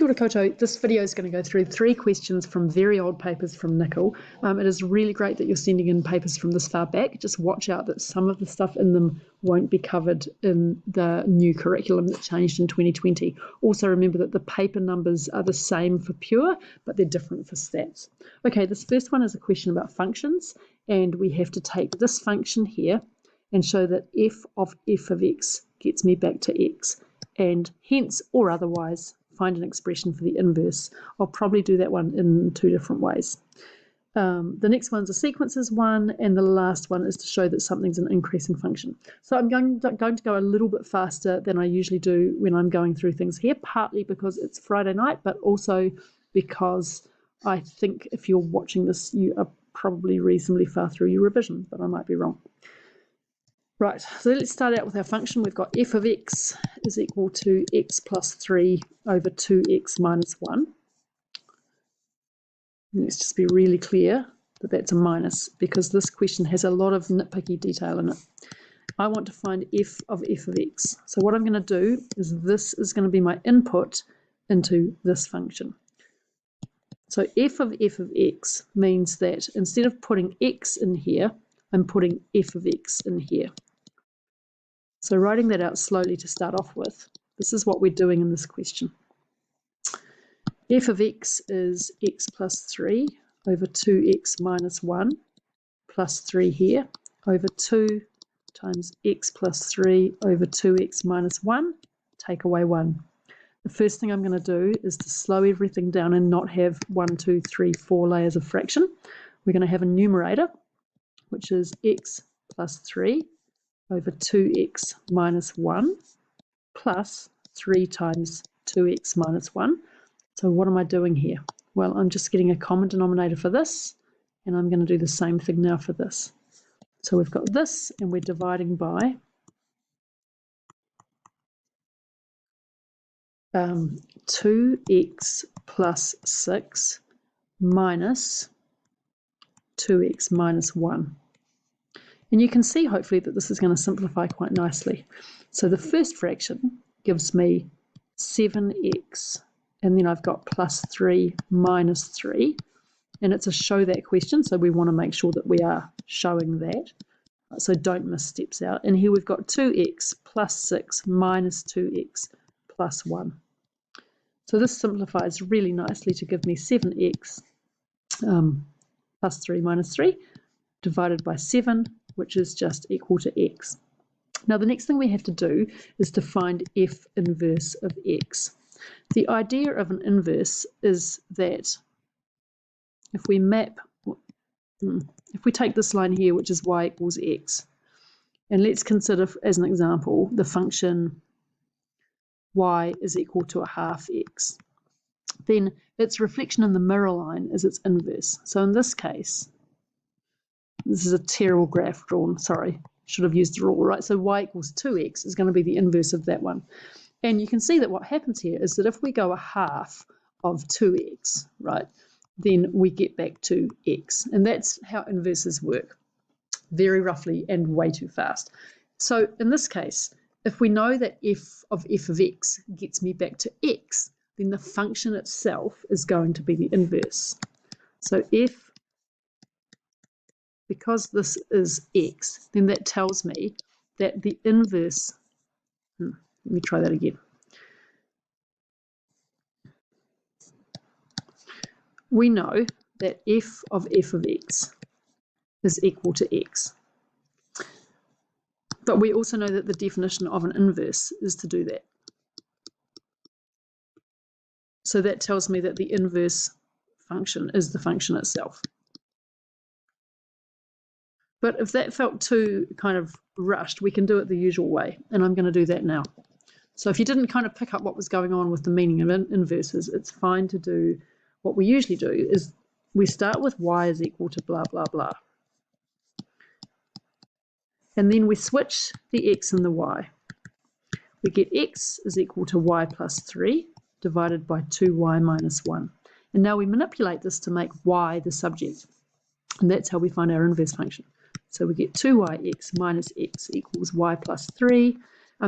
Kia ora koutou. This video is going to go through 3 questions from very old papers from Nikhil. It is really great that you're sending in papers from this far back. Just watch out that some of the stuff in them won't be covered in the new curriculum that changed in 2020. Also remember that the paper numbers are the same for pure, but they're different for stats. Okay, this first one is a question about functions, and we have to take this function here and show that f of x gets me back to x, and hence or otherwise find an expression for the inverse. I'll probably do that one in 2 different ways. The next one's a sequences one, and the last one is to show that something's an increasing function. So I'm going to go a little bit faster than I usually do when I'm going through things here, partly because it's Friday night, but also because I think if you're watching this, you are probably reasonably far through your revision, but I might be wrong. Right, so let's start out with our function. We've got f of x is equal to x plus 3 over 2x minus 1. And let's just be really clear that that's a minus, because this question has a lot of nitpicky detail in it. I want to find f of x. So what I'm going to do is this is going to be my input into this function. So f of x means that instead of putting x in here, I'm putting f of x in here. So writing that out slowly to start off with, this is what we're doing in this question. F of x is x plus 3 over 2x minus 1 plus 3 here over 2 times x plus 3 over 2x minus 1, take away 1. The first thing I'm going to do is to slow everything down and not have 1, 2, 3, 4 layers of fraction. We're going to have a numerator, which is x plus 3 over 2x minus 1 plus 3 times 2x minus 1. So what am I doing here? Well, I'm just getting a common denominator for this, and I'm going to do the same thing now for this. So we've got this, and we're dividing by 2x plus 6 minus 2x minus 1. And you can see, hopefully, that this is going to simplify quite nicely. So the first fraction gives me 7x, and then I've got plus 3 minus 3. And it's a show that question, so we want to make sure that we are showing that. So don't miss steps out. And here we've got 2x plus 6 minus 2x plus 1. So this simplifies really nicely to give me 7x plus 3 minus 3 divided by 7, which is just equal to x. Now the next thing we have to do is to find f inverse of x. The idea of an inverse is that if we take this line here, which is y equals x, and let's consider as an example the function y is equal to a half x, then its reflection in the mirror line is its inverse. So in this case, this is a terrible graph drawn, sorry, should have used a rule, right? So y equals 2x is going to be the inverse of that one. And you can see that what happens here is that if we go a half of 2x, right, then we get back to x. And that's how inverses work, very roughly and way too fast. So in this case, if we know that f of x gets me back to x, then the function itself is going to be the inverse. So because this is x, then that tells me that the inverse, let me try that again. We know that f of x is equal to x. But we also know that the definition of an inverse is to do that. So that tells me that the inverse function is the function itself. But if that felt too kind of rushed, we can do it the usual way, and I'm going to do that now. So if you didn't kind of pick up what was going on with the meaning of inverses, it's fine to do what we usually do, is we start with y is equal to blah, blah, blah. And then we switch the x and the y. We get x is equal to y plus 3 divided by 2y minus 1. And now we manipulate this to make y the subject. And that's how we find our inverse function. So we get 2yx minus x equals y plus 3.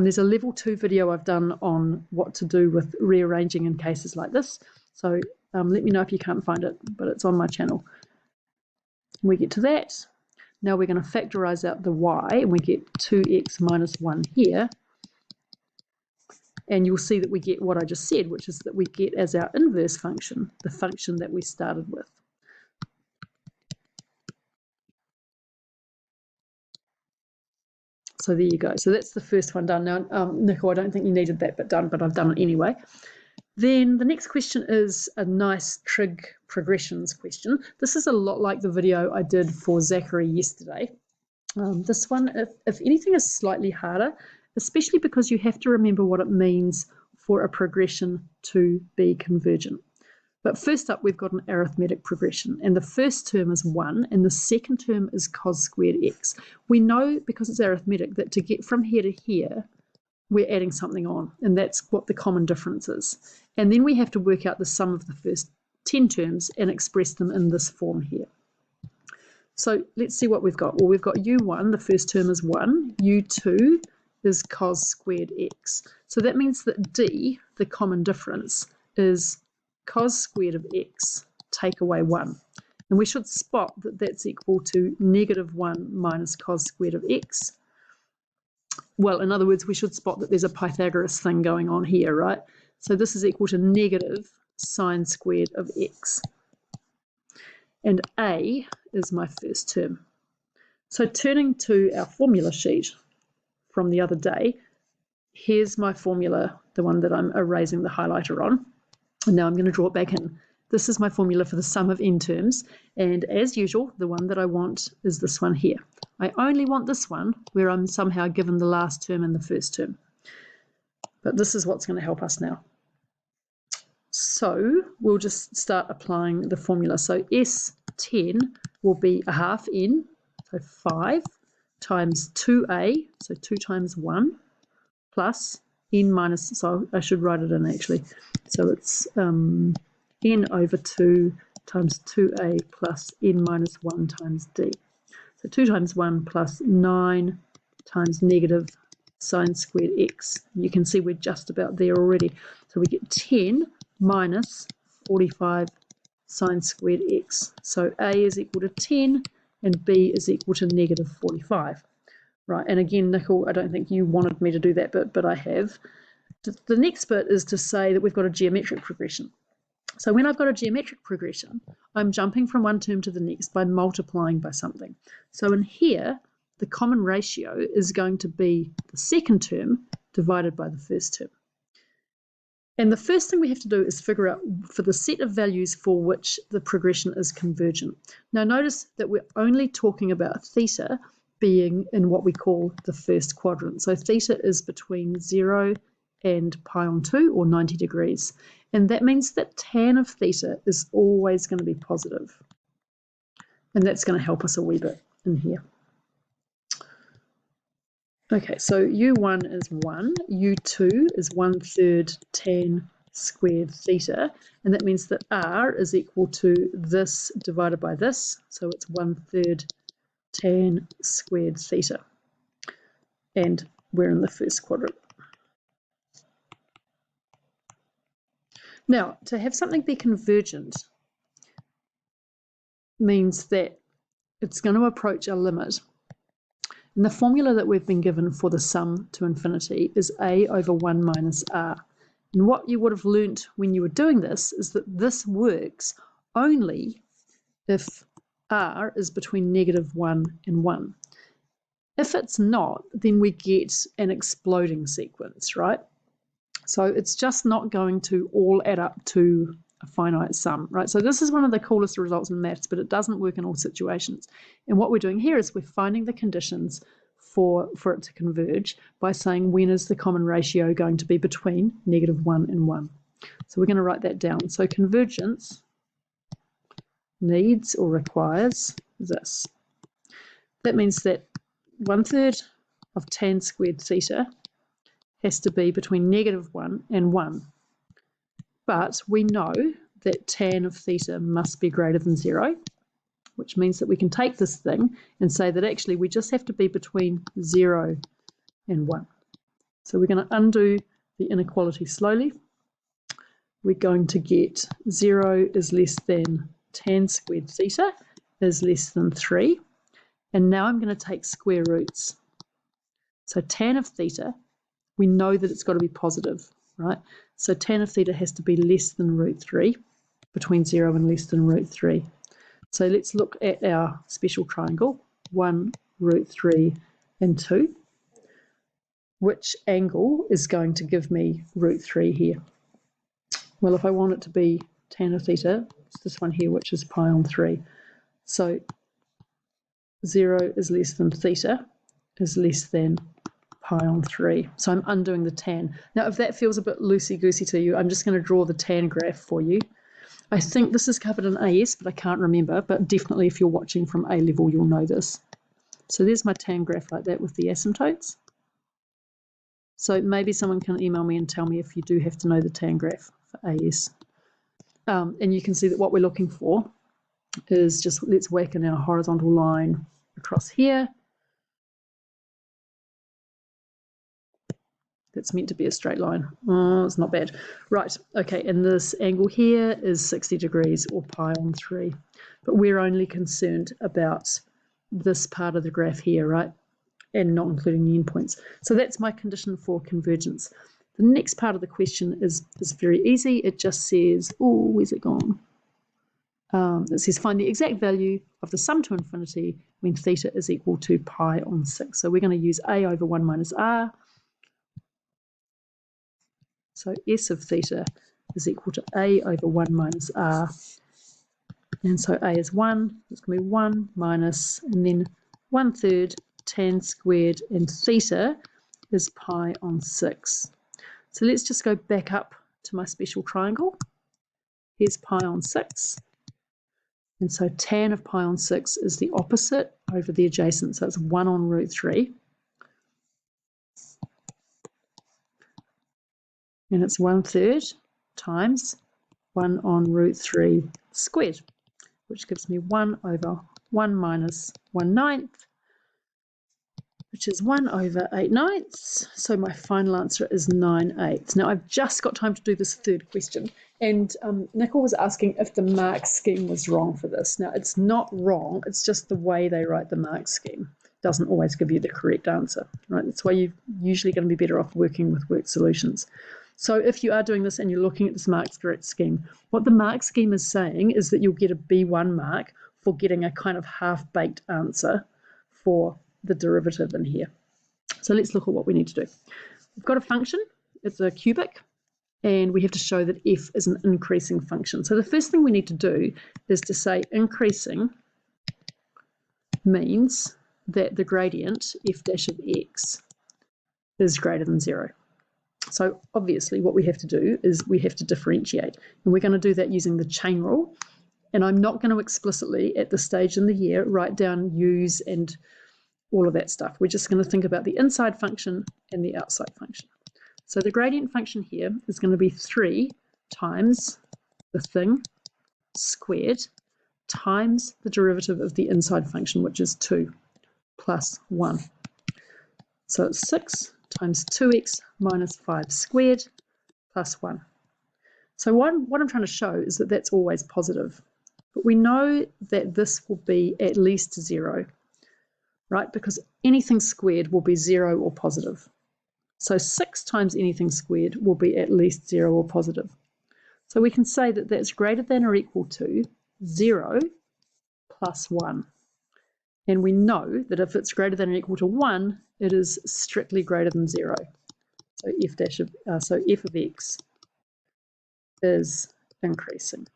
There's a level 2 video I've done on what to do with rearranging in cases like this. So let me know if you can't find it, but it's on my channel. We get to that. Now we're going to factorize out the y, and we get 2x minus 1 here. And you'll see that we get what I just said, which is that we get as our inverse function, the function that we started with. So there you go. So that's the first one done. Now, Nikhil, I don't think you needed that bit done, but I've done it anyway. Then the next question is a nice trig progressions question. This is a lot like the video I did for Zachary yesterday. This one, if anything, is slightly harder, especially because you have to remember what it means for a progression to be convergent. But first up, we've got an arithmetic progression, and the first term is 1, and the second term is cos squared x. We know, because it's arithmetic, that to get from here to here, we're adding something on, and that's what the common difference is. And then we have to work out the sum of the first 10 terms and express them in this form here. So let's see what we've got. Well, we've got u1, the first term is 1, u2 is cos squared x. So that means that d, the common difference, is cos squared of x, take away 1. And we should spot that that's equal to negative 1 minus cos squared of x. Well, in other words, we should spot that there's a Pythagoras thing going on here, right? So this is equal to negative sine squared of x. And a is my first term. So turning to our formula sheet from the other day, here's my formula, the one that I'm erasing the highlighter on. And now I'm going to draw it back in. This is my formula for the sum of n terms. And as usual, the one that I want is this one here. I only want this one where I'm somehow given the last term and the first term. But this is what's going to help us now. So we'll just start applying the formula. So S10 will be a half n, so 5, times 2a, so 2 times 1, plus n minus, so I should write it in actually. So it's n over 2 times 2a plus n minus 1 times d. So 2 times 1 plus 9 times negative sine squared x. You can see we're just about there already. So we get 10 minus 45 sine squared x. So a is equal to 10 and b is equal to negative 45. Right, and again, Nikhil, I don't think you wanted me to do that bit, but I have. The next bit is to say that we've got a geometric progression. So when I've got a geometric progression, I'm jumping from one term to the next by multiplying by something. So in here, the common ratio is going to be the second term divided by the first term. And the first thing we have to do is figure out for the set of values for which the progression is convergent. Now notice that we're only talking about theta being in what we call the first quadrant. So theta is between 0 and pi on 2, or 90 degrees. And that means that tan of theta is always going to be positive. And that's going to help us a wee bit in here. Okay, so u1 is 1, u2 is 1/3 tan squared theta, and that means that r is equal to this divided by this, so it's 1/3 tan squared theta. And we're in the first quadrant. Now, to have something be convergent means that it's going to approach a limit. And the formula that we've been given for the sum to infinity is a over 1 minus r. And what you would have learnt when you were doing this is that this works only if r is between -1 and 1. If it's not, then we get an exploding sequence, right? So it's just not going to all add up to a finite sum, right? So this is one of the coolest results in maths, but it doesn't work in all situations. And what we're doing here is we're finding the conditions for it to converge by saying when is the common ratio going to be between -1 and 1. So we're going to write that down. So convergence needs or requires this. That means that 1/3 of tan squared theta has to be between -1 and 1. But we know that tan of theta must be greater than 0, which means that we can take this thing and say that actually we just have to be between 0 and 1. So we're going to undo the inequality slowly. We're going to get 0 is less than tan squared theta is less than 3. And now I'm going to take square roots. So tan of theta, we know that it's got to be positive, right? So tan of theta has to be less than root 3, between 0 and less than root 3. So let's look at our special triangle, 1, root 3, and 2. Which angle is going to give me root 3 here? Well, if I want it to be tan of theta, it's this one here, which is pi on 3. So 0 is less than theta is less than pi on 3. So I'm undoing the tan. Now, if that feels a bit loosey-goosey to you, I'm just going to draw the tan graph for you. I think this is covered in AS, but I can't remember. But definitely if you're watching from A level, you'll know this. So there's my tan graph like that with the asymptotes. So maybe someone can email me and tell me if you do have to know the tan graph for AS. And you can see that what we're looking for is just, let's whack in our horizontal line across here. That's meant to be a straight line. Oh, it's not bad. Right, okay, and this angle here is 60 degrees or pi on 3. But we're only concerned about this part of the graph here, right? And not including the endpoints. So that's my condition for convergence. The next part of the question is very easy. It just says, oh, where's it gone? It says find the exact value of the sum to infinity when theta is equal to pi on 6. So we're going to use a over 1 minus r. So s of theta is equal to a over 1 minus r. And so a is 1. It's going to be 1 minus, and then 1/3 tan squared, and theta is pi on 6. So let's just go back up to my special triangle. Here's pi on 6. And so tan of pi on 6 is the opposite over the adjacent. So it's 1 on root 3. And it's 1/3 times 1 on root 3 squared, which gives me 1 over 1 minus 1/9, which is 1 over 8/9. So my final answer is 9/8. Now I've just got time to do this third question. And Nikhil was asking if the mark scheme was wrong for this. Now it's not wrong, it's just the way they write the mark scheme doesn't always give you the correct answer, right? That's why you're usually going to be better off working with worked solutions. So if you are doing this and you're looking at this mark correct scheme, what the mark scheme is saying is that you'll get a B1 mark for getting a kind of half-baked answer for the derivative in here. So let's look at what we need to do. We've got a function, it's a cubic, and we have to show that f is an increasing function. So the first thing we need to do is to say increasing means that the gradient f dash of x is greater than 0. So obviously what we have to do is we have to differentiate, and we're going to do that using the chain rule. And I'm not going to explicitly at this stage in the year write down u's and all of that stuff. We're just going to think about the inside function and the outside function. So the gradient function here is going to be 3 times the thing squared times the derivative of the inside function, which is 2 plus 1. So it's 6 times 2x minus 5 squared plus 1. So what I'm trying to show is that that's always positive. But we know that this will be at least 0, right? Because anything squared will be 0 or positive. So 6 times anything squared will be at least 0 or positive. So we can say that that's greater than or equal to 0 plus 1. And we know that if it's greater than or equal to 1, it is strictly greater than 0. So f of x is increasing.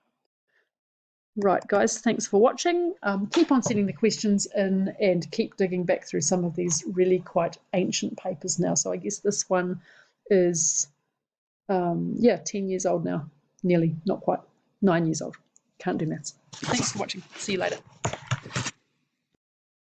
Right, guys, thanks for watching. Keep on sending the questions in and keep digging back through some of these really quite ancient papers now. So I guess this one is, 10 years old now, nearly, not quite, 9 years old. Can't do maths. Thanks for watching. See you later.